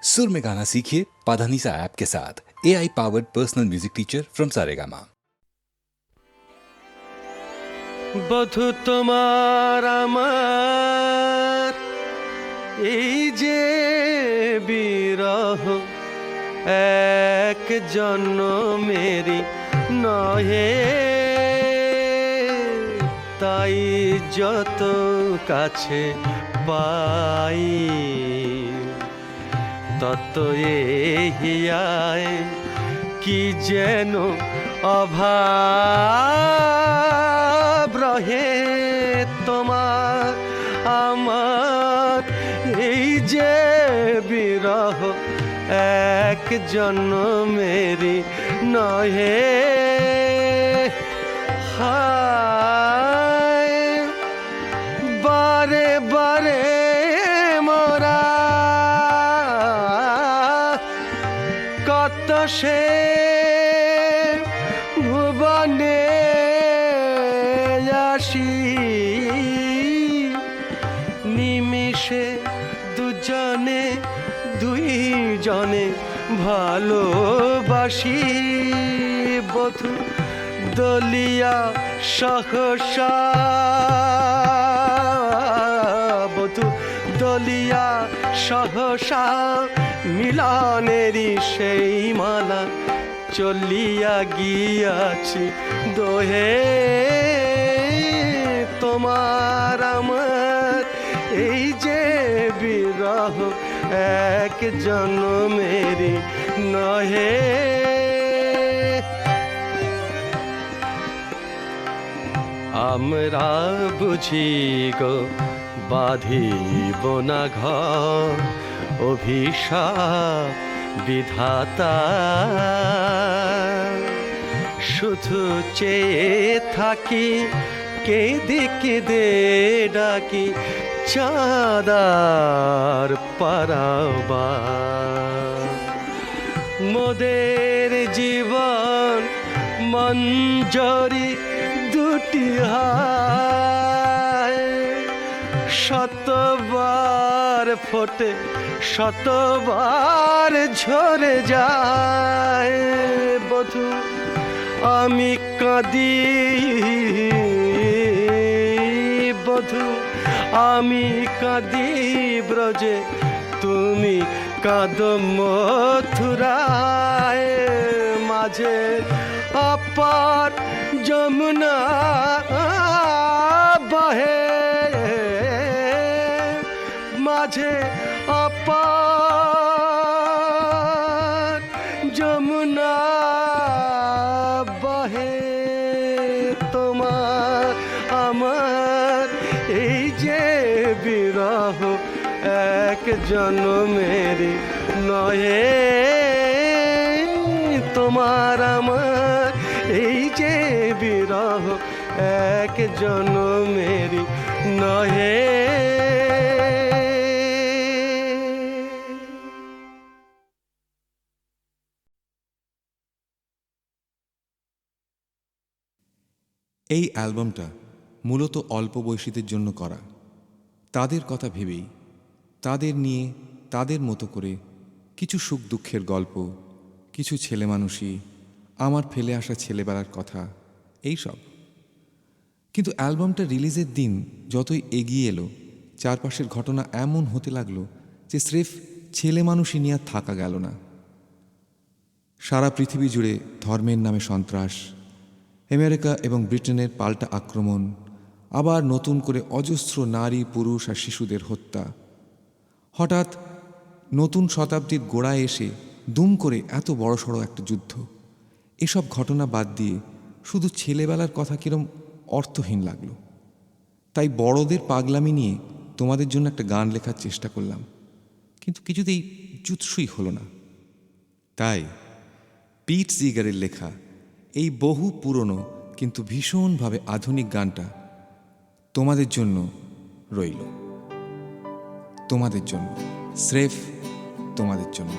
सुर में गाना सीखिए पाधानीसा ऐप के साथ। AI powered personal music teacher from Saregama. বধু তোমার আমার এই যে বিরহ এক জন্মেরই নহে, তাই যত কাছে পাই তত হিয়ায় কি যেন অভাব রহে। তোমার আমার এই যে বিরহ এক জন্মেরই নহে, হায় বারে বারে মোরা কত সে ভুবনে আসি, নিমিষে দুইজনে ভালোবাসি। বধু দলিয়া সহসা, বধু দলিয়া সহসা মিলনেরই সেই মালা চলিয়া গিয়াছি দোহে। তোমার আমার এই যে বিরহ এক জন্মেরই নহে। আমরা বুঝি গো বাঁধিব না ঘর, অভিশাপ বিধাতা শুধু চেয়ে থাকি কেঁদে কেঁদে ডাকি চাঁদার পারাবার। মোদের জীবন মঞ্জরি দুটি হায়, শতবার ফোটে শতবার ঝরে যায়। বধু আমি কাঁদি, বধু আমি কাঁদি ব্রজে, তুমি কাঁদো মথুরায়। মাঝে অপার যমুনা বহে, মাঝে অপার যমুনা বহে। তোমার আমার এই যে বিরহ এক জন্মেরই নহে। তোমার আমার এই যে বিরহ এক জন্মেরই নহে। এই অ্যালবামটা মূলত অল্প বয়সীদের জন্য করা। তাদের কথা ভেবেই, তাদের নিয়ে তাদের মতো করে কিছু সুখ দুঃখের গল্প, কিছু ছেলে মানুষই, আমার ফেলে আসা ছেলেবেলার কথা, এই সব। কিন্তু অ্যালবামটা রিলিজের দিন যতই এগিয়ে এলো, চারপাশের ঘটনা এমন হতে লাগলো যে স্রেফ ছেলে মানুষই নিয়ে আর থাকা গেল না। সারা পৃথিবী জুড়ে ধর্মের নামে সন্ত্রাস, আমেরিকা এবং ব্রিটেনের পাল্টা আক্রমণ, আবার নতুন করে অজস্র নারী পুরুষ আর শিশুদের হত্যা। হঠাৎ নতুন শতাব্দীর গোড়ায় এসে দুম করে এত বড়সড় একটা যুদ্ধ। এসব ঘটনা বাদ দিয়ে শুধু ছেলেবেলার কথা কিরম অর্থহীন লাগলো। তাই বড়দের পাগলামি নিয়ে তোমাদের জন্য একটা গান লেখার চেষ্টা করলাম, কিন্তু কিছুতেই জুৎসই হলো না। তাই পিট জিগারের লেখা এই বহু পুরনো কিন্তু ভীষণভাবে আধুনিক গানটা তোমাদের জন্য রইল, তোমাদের জন্য, স্রেফ তোমাদের জন্য।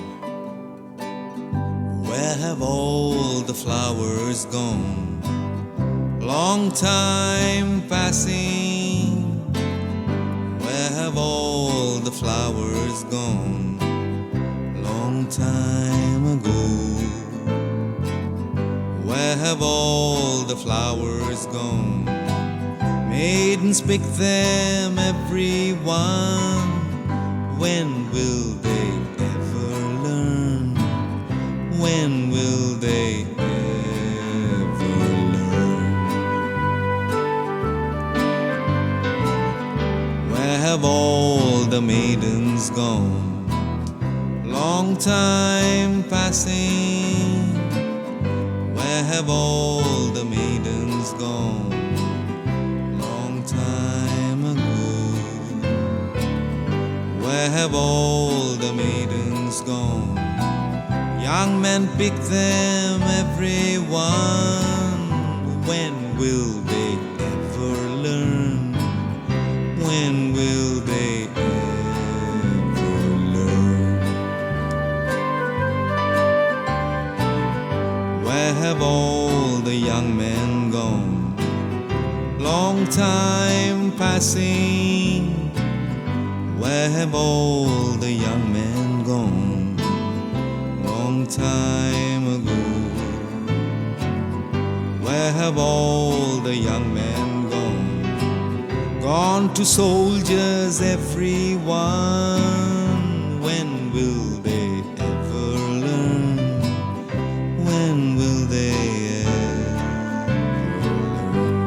Where have all the flowers gone? Long time passing. Where have all the flowers gone? time ago. Where have all the flowers gone? Maidens pick them, everyone. When will they ever learn? When will they ever learn? Where have all the maidens gone? Long time passing. Where have all the maidens gone? Long time ago. Where have all the maidens gone? Young men pick them, everyone. When will they ever learn? When will they ever learn? Where have all the young men gone? Long time passing. Where have all the young men gone? Long time ago. Where have all the young men gone? Gone to soldiers, everyone. When will they ever learn? When will they ever learn?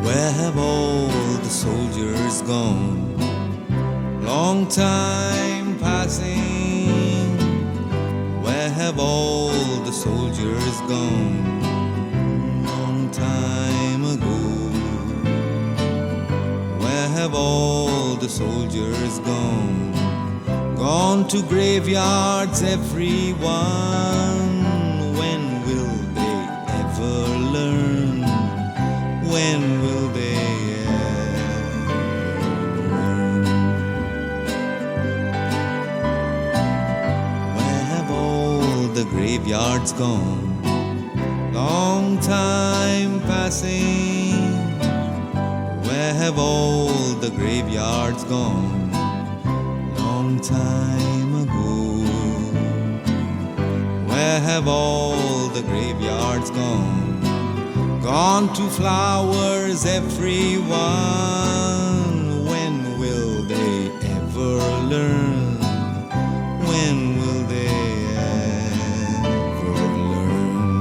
Where have all the soldiers gone? Long time passing. Where have all the soldiers gone? Long time ago. Where have all the soldiers gone? Gone to graveyards, everyone. When will they ever learn? When will they ever learn? Where have all the graveyards gone? Long time passing. Where have all the graveyards gone? Long time ago. Where have all the graveyards gone? Gone to flowers, everyone. When will they ever learn? When will they ever learn?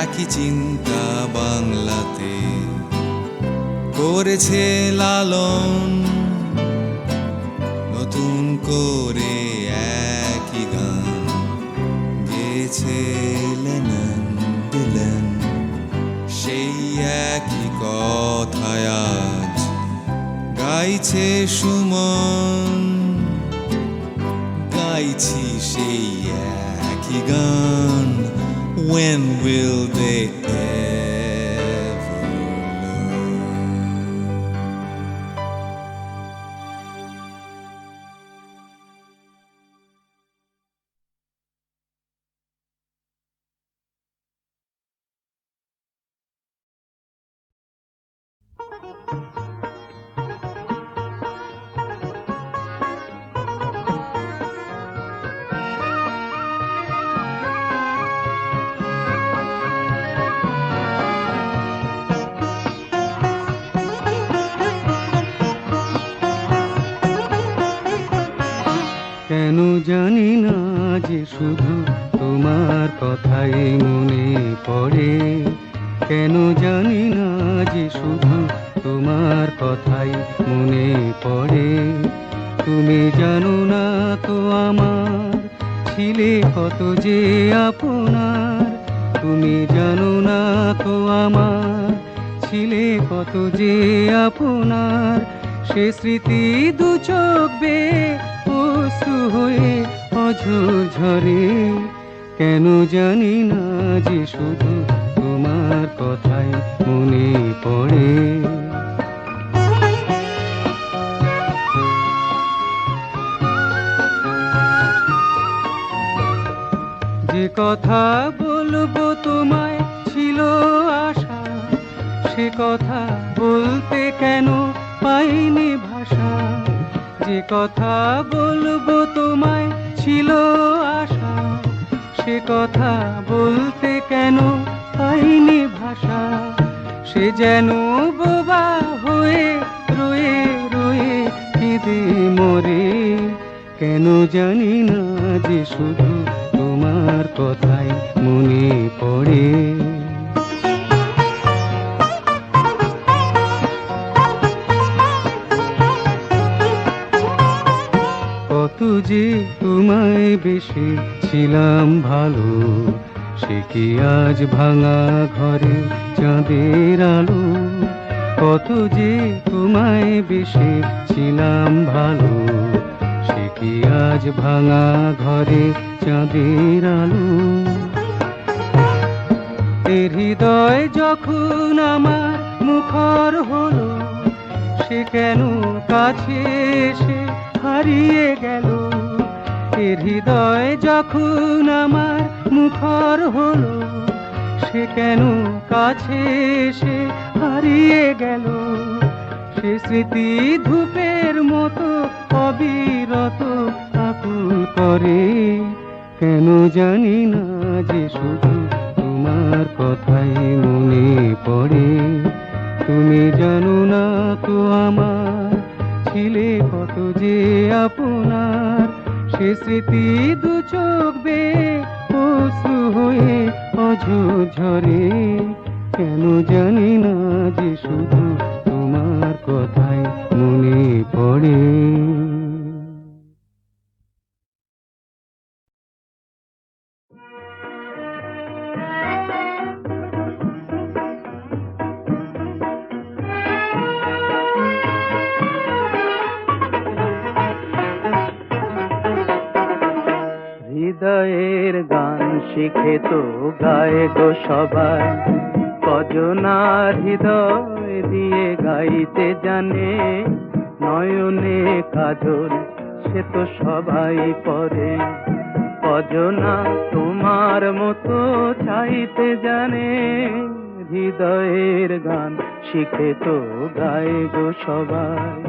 একই চিন্তা বাংলাতে করেছে লালন, নতুন করে একই গান গেয়েছিলেন দিলেন। সেই একই কথায় আজ গাইছে সুমন, গাইছি সেই একই গান। When will they ever learn? কেন জানি না যে শুধু তোমার কথাই মনে পড়ে, কেন জানি না যে শুধু তোমার কথাই মনে পড়ে। তুমি জানো না তো আমার ছিলে কত যে আপনার, তুমি জানো না তো আমার, ছিলে কত যে আপনার। সে স্মৃতি দু চোখ বেয়ে অশ্রু হয়ে অঝোর ঝরে, কেন জানি না যে শুধু তোমার কথাই মনে পড়ে। যে কথা বলবো তোমায় ছিল আশা, সে কথা বলতে কেন পাইনি ভাষা। যে কথা বলবো তোমায় ছিল আশা, সে কথা বলতে কেন পাইনি ভাষা। সে যেন বোবা হয়ে রয়ে রয়ে কেঁদে মরে, কেন জানি না যে শুধু তোমার কথাই মনে পড়ে। কত যে তোমায় বেশি ছিলাম ভালো, সে কি আজ ভাঙা ঘরে চাঁদের আলো। কত যে তোমায় বেশি ছিলাম ভালো, সে কি আজ ভাঙা ঘরে চাঁদের আলো। এর হৃদয় যখন আমার মুখর হলো, সে কেন কাছে এসে হারিয়ে গেল। এর হৃদয় যখন আমার মুখর হলো, সে কেন কাছে এসে হারিয়ে গেল। সে স্মৃতি ধূপের মতো অবিরত আকুল করে, কেন জানি না যে শুধু তোমার কথাই মনে পড়ে। তুমি জানো না তো আমার, ছিলে কত যে আপনার। সে স্মৃতি দু চোখ বেয়ে অশ্রু হয়ে অঝোর ঝরে, কেন জানি না যে শুধু তোমার কথাই মনে পড়ে। হৃদয়ের গান শিখে তো গায়ে গো সবাই, কজনার হৃদয় দিয়ে গাইতে জানে। নয়নে কাজল সে তো সবাই পরে, কজনা তোমার মতো চাইতে জানে। হৃদয়ের গান শিখে তো গায়ে গো সবাই।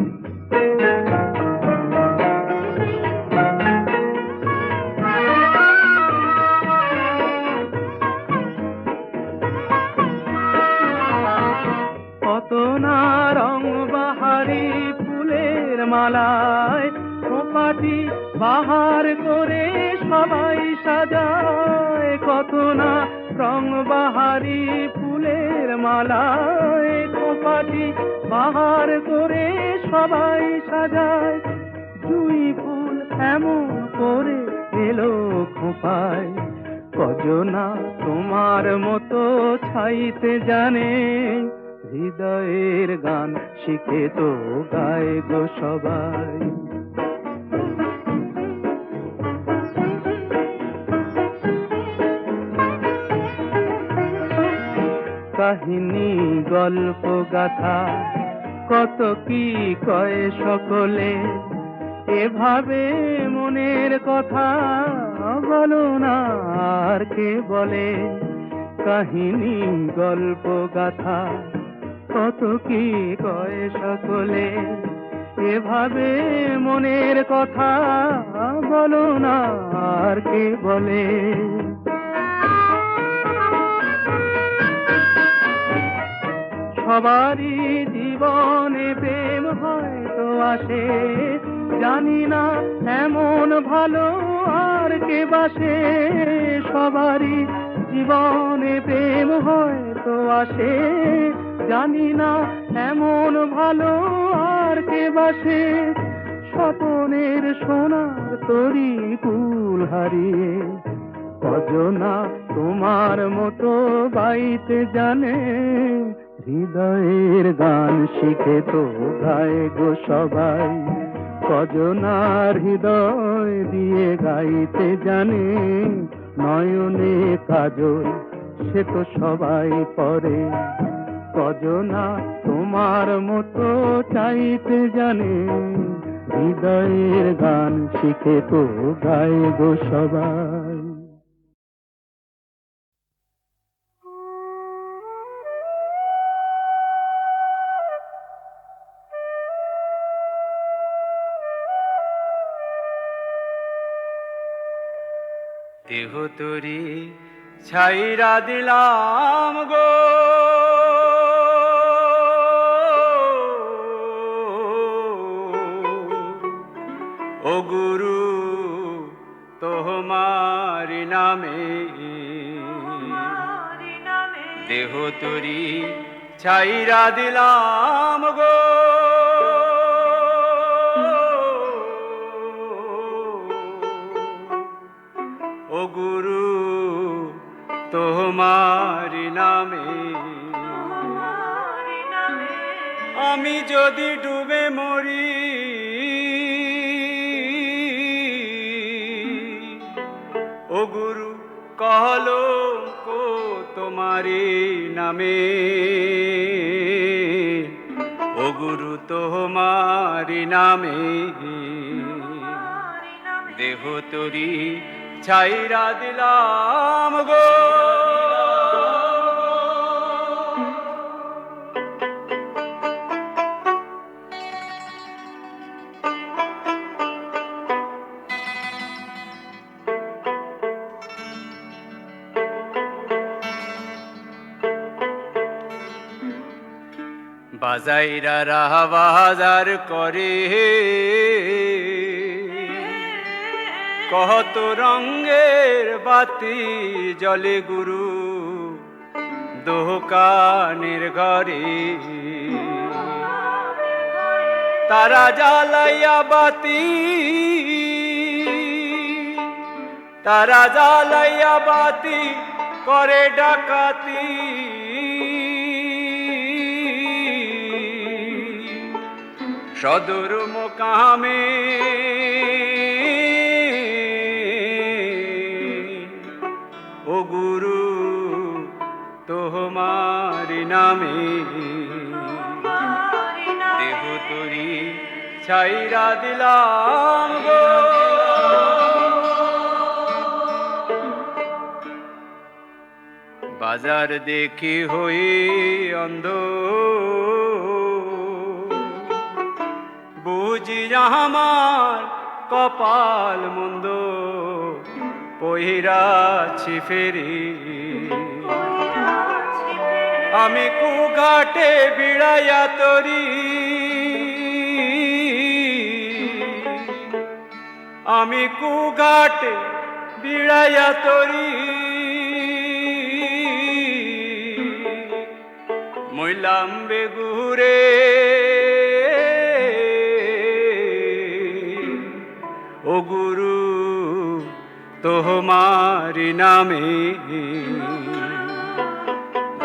কত না রং বাহারি ফুলের মালায়, খোপাটি বাহার করে সবাই সাজায়। কত না রং বাহারি ফুলের মালায়, খোপাটি বাহার করে সবাই সাজায়। জুঁই ফুল এমন করে এলো খোপায়, কজনা তোমার মতো ছাইতে জানে। হৃদয়ের গান শিখে তো গায় গো সবাই। কাহিনী গল্প গাথা কত কি কয় সকলে, এভাবে মনের কথা বলো না আর কে বলে। কাহিনী গল্প গাথা কত কি কয় সকলে, এভাবে মনের কথা বলো না আর কে বলে। সবারই জীবনে প্রেম হয়তো আসে, জানি না এমন ভালো আর কে বাসে। সবারই জীবনে প্রেম হয়তো আসে, জানি না এমন ভালো আর কে বাসে। স্বপনের সোনার তরি কুল হারিয়ে। কজনা তোমার মতো গাইতে জানে, হৃদয়ের গান শিখে তো গায় গো সবাই। কজনার হৃদয় দিয়ে গাইতে জানে, নয়নে কাজল সে তো সবাই পরে। কজনা তোমার মতো চাইতে জানে, হৃদয়ের গান শিখে তো গায় গো সবাই। দেহ তরি ছাইরা দিলাম গো, ও গুরু তোমার নামে। দেহ তরি ছাইরা দিলাম গো, ও গুরু তোমার নামে। আমি যদি ডুবে মরি, ও গুরু কলঙ্ক তোমারি নামে। ও গুরু তোমারি নামে। দেহ তরি ছাইরা দিলাম গো। বাজাইরা রাহা বাজার করে, কত রঙের বাতি জলে গুরু দোকানের ঘরে। তারা জ্বালাইয়া বাতি, তারা জ্বালাইয়া বাতি করে ডাকাতি। সদর মোকামে ও গুরু তোমার নামে। দেহ তরি ছাইরা দিলাম গো। বাজার দেখি হই অন্ধ, বুঝি আমার কপাল মন্দ। পহিরাছি ফেরি আমি কুঘাটে বিড়াইয়া তরি। আমি কুঘাটে বিড়াইয়া তরি। মইলাম বেগুরে ও গুরু তোমার নামে।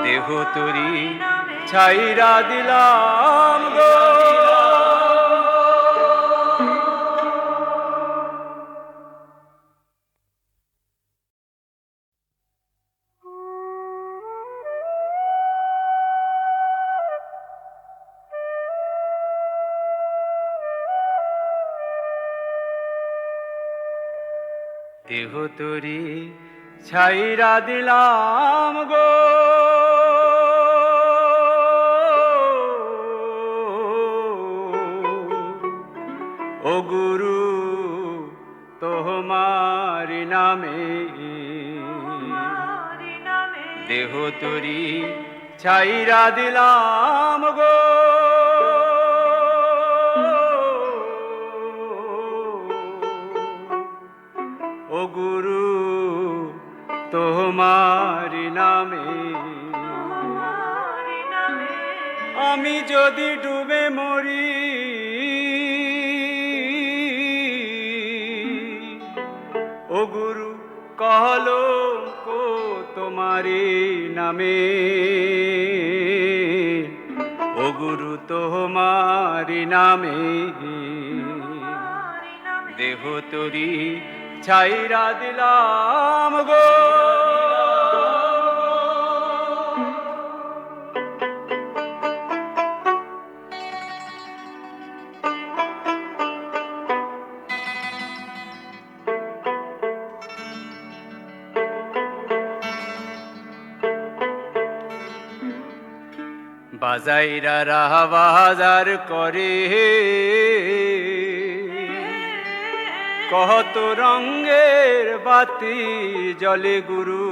দেহ তরি ছাইরা দিলাম গো। দেহ তরি ছাইরা দিলাম গো। ও গুরু তোমার নামে। দেহ তরি ছাইরা দিলাম গো। ও গুরু তোমার নামে। আমি যদি ডুবে মরি, কলঙ্ক তোমারি নামে, ও গুরু তোমারি নামে, দেহ তরি ছাইরা দিলাম গো। বাজাইরা রাহা বাজার করে, কত রঙের বাতি জলে গুরু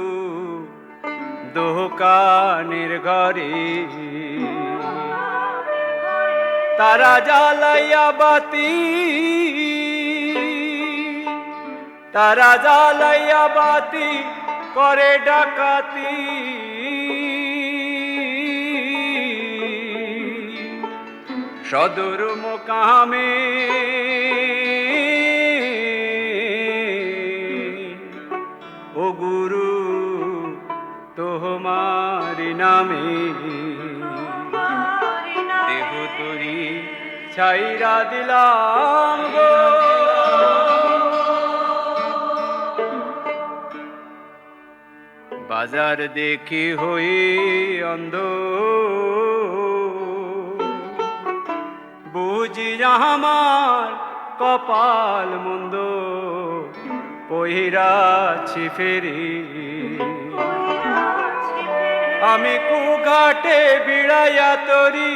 দোকানের ঘরে। তারা জ্বালাইয়া বাতি, তারা জ্বালাইয়া বাতি করে ডাকাতি। সদর মোকামে ও গুরু তোমারি নামে, দেহ তরি ছাইরা দিলাম গো। বাজার দেখি হই অন্ধ, বুঝি আমার কপাল মন্দ, পহিরাছি ফেরি। আমি কুঘাটে বিড়াইয়া তরি,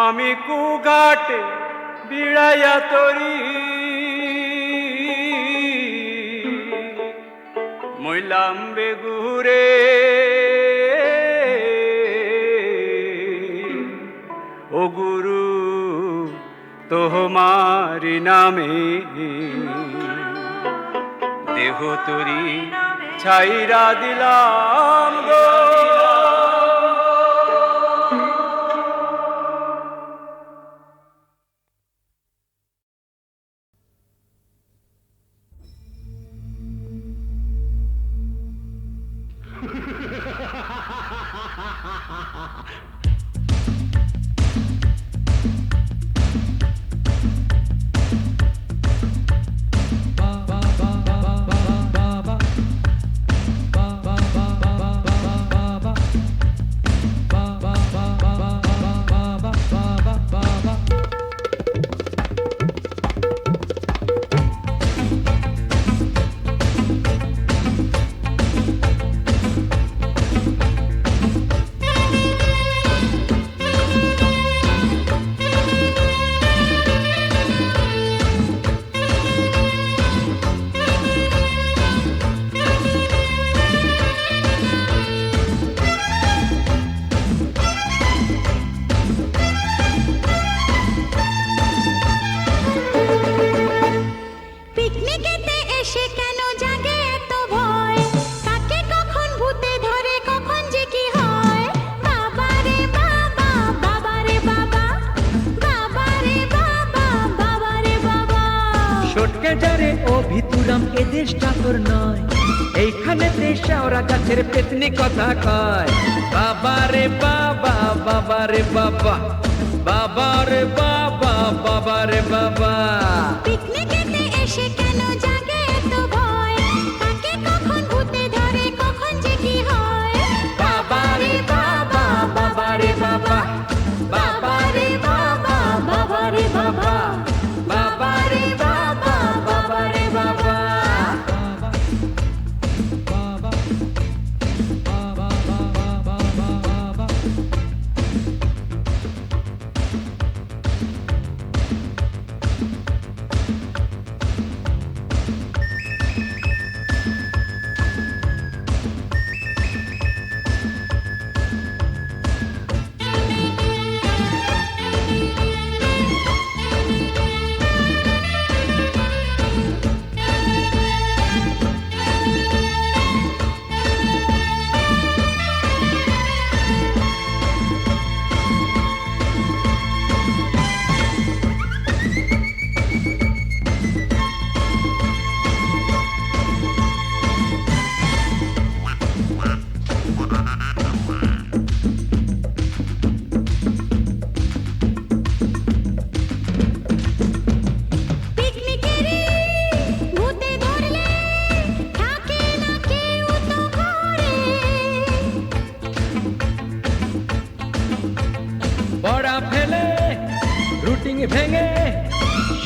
আমি কুঘাটে বিড়াইয়া তরি। মইলাম বেগুরে ও গুরু তোমারি নামে, দেহ তরি ছাইরা দিলাম গো। যারে ও ভিতুরাম এ দেশটা তোর নয়, এইখানেতে শাওরা গাছের পেতনি কথা কয়। বাবা রে বাবা, বাবা রে বাবা, বাবা রে বাবা, বাবা রে বাবা। পিকনিকেতে এসে কেন জাগে এত ভয়, কাকে কখন ভূতে ধরে কখন যে কি হয়। বাবা রে বাবা, বাবা রে বাবা, বাবা রে বাবা, বাবা রে বাবা, বাবা রে বাবা, বাবা রে বাবা।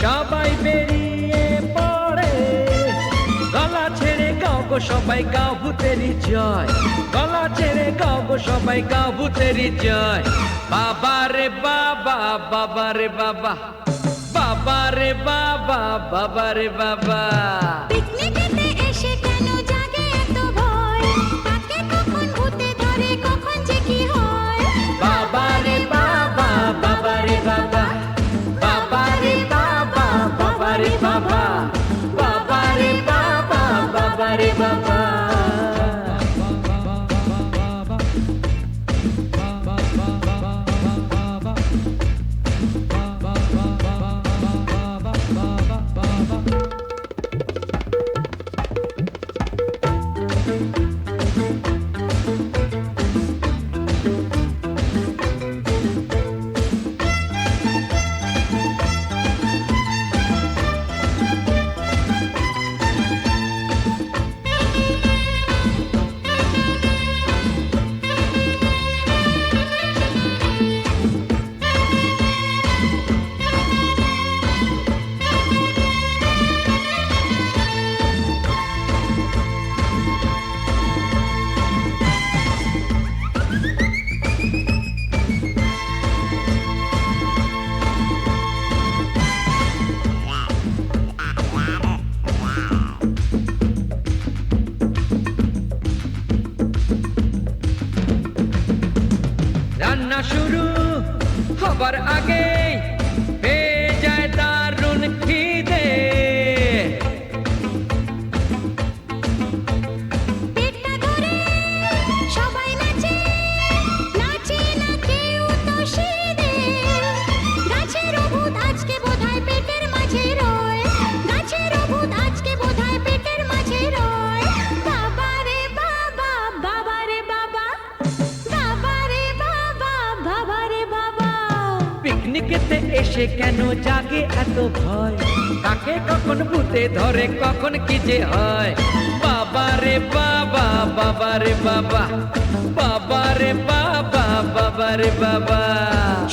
সবাই বেরিয়ে পড়ে। গলা ছেড়ে গাও গো সবাই, গাও ভূতেরই জয়। গলা ছেড়ে গাও গো সবাই, গাও ভূতেরই জয়। বাবা রে বাবা, বাবা রে বাবা, বাবা রে বাবা, বাবা রে বাবা। পিকনিকেতে এসে কেন জাগে এত ভয়? কাকে কখন ভূতে ধরে, কখন যে কি হয়? বাবা রে বাবা, বাবা রে বাবা, বাবা রে বাবা, বাবা রে বাবা, বাবা রে বাবা, বাবা রে বাবা। রান্না শুরু হবার আগে পেয়ে যায় দারুণ খিদে। পেটটা ধরে সবাই নাচে, নাচে না কেউ তো সিঁড়ে। গাছের ভূত আজকে বোধহয় পেটের মাঝে রয়, গাছের ভূত আজকে বোধহয় পেটের মাঝে রয়। বাবা রে বাবা, বাবা রে বাবা, বাবা রে বাবা, বাবা রে বাবা। পিকনিকেতে এসে কেন জাগে এত ভয়? কাকে কখন ভূতে ধরে, কখন কি যে হয়? বাবা রে বাবা, বাবা রে বাবা, বাবা রে বাবা, বাবা রে বাবা।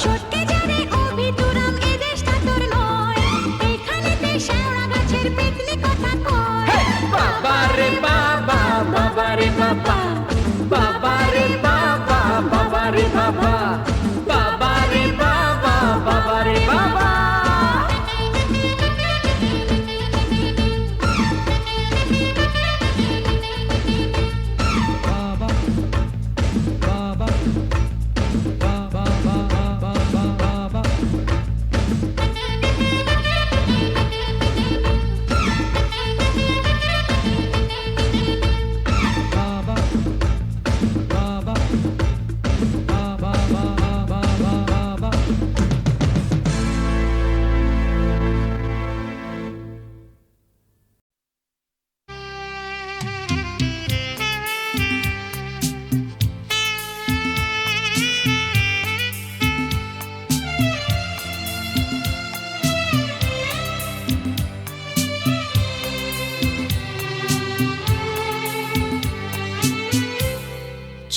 সত্যি জানে অভিতুরাম এ দেশটা তোর নয়, এইখানেতে শেওড়া গাছের পেতনি কথা কয়। বাবা রে বাবা, বাবা রে বাবা, বাবা রে বাবা, বাবা রে বাবা, বাবা রে বাবা, বাবা রে বাবা।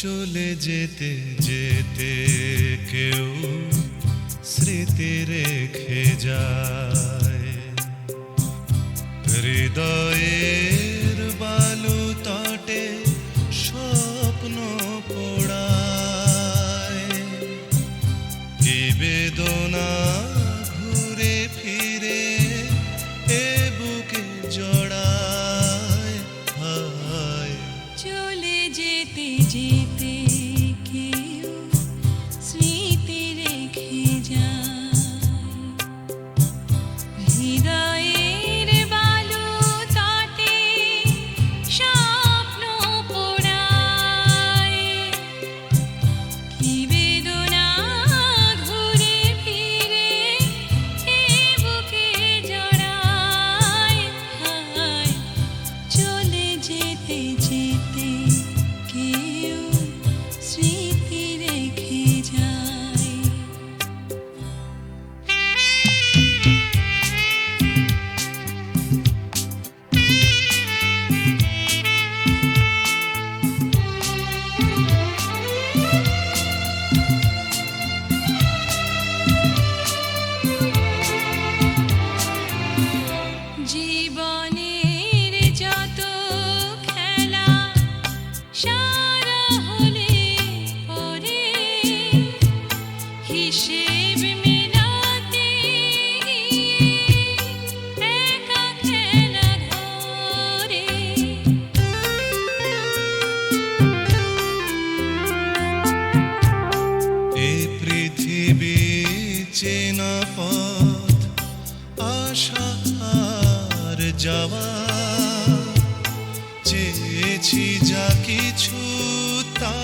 চলে যেতে যেতে কেউ স্মৃতি রেখে যায়, হৃদয়ের বালু তটে স্বপ্ন পোড়ায়। কি বেদনা ঘুরে ফিরে এ বুকে জড়ায়, হায় চলে যেতে যেতে কেউ স্মৃতি রেখে যায়, হৃদয়ের বালু যাওয়া, চেয়েছি যা কিছু তা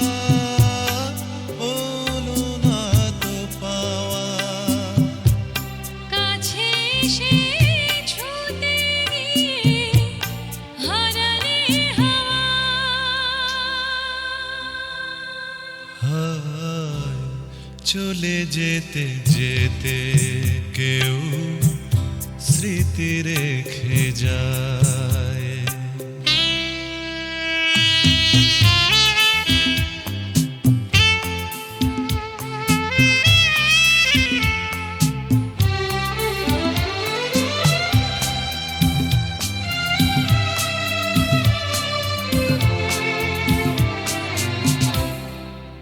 হলো না তো পাওয়া। কাছে এসে ছুঁতে গিয়ে হারালে হাওয়া। হায় চলে যেতে যেতে কেউ স্মৃতি রেখে যায়।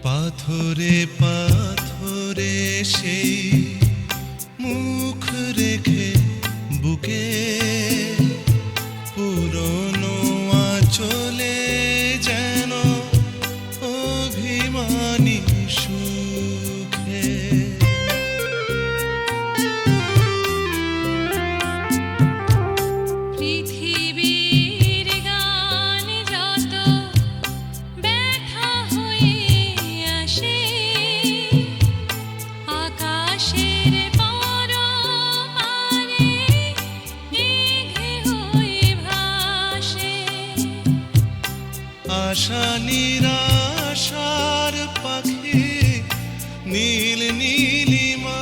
পাথরে পাথরে সেই মুখ রেখে বুকে পুরনো আঁচলে যেন অভিমানী সুখে। পৃথিবীর গান যত ব্যথা হয়ে আসে, আকাশের পরপারে মেঘে হয়ে ভাসে। আশা নিরাশার পাখি নীল নীলিমা।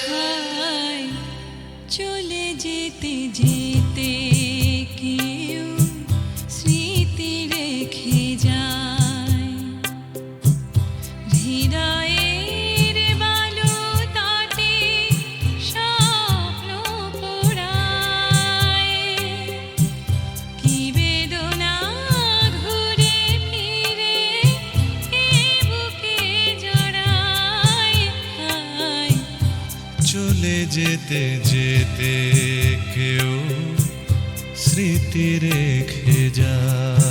হায় চলে যেতে যেতে কেউ স্মৃতি রেখে যায়। হৃদয়ের বালু তাতে স্বপ্ন পোড়ায়। কি বেদনা ঘুরে ফিরে এ বুকে জড়ায়। হায় চলে যেতে যেতে কেউ স্মৃতি রেখে যায়।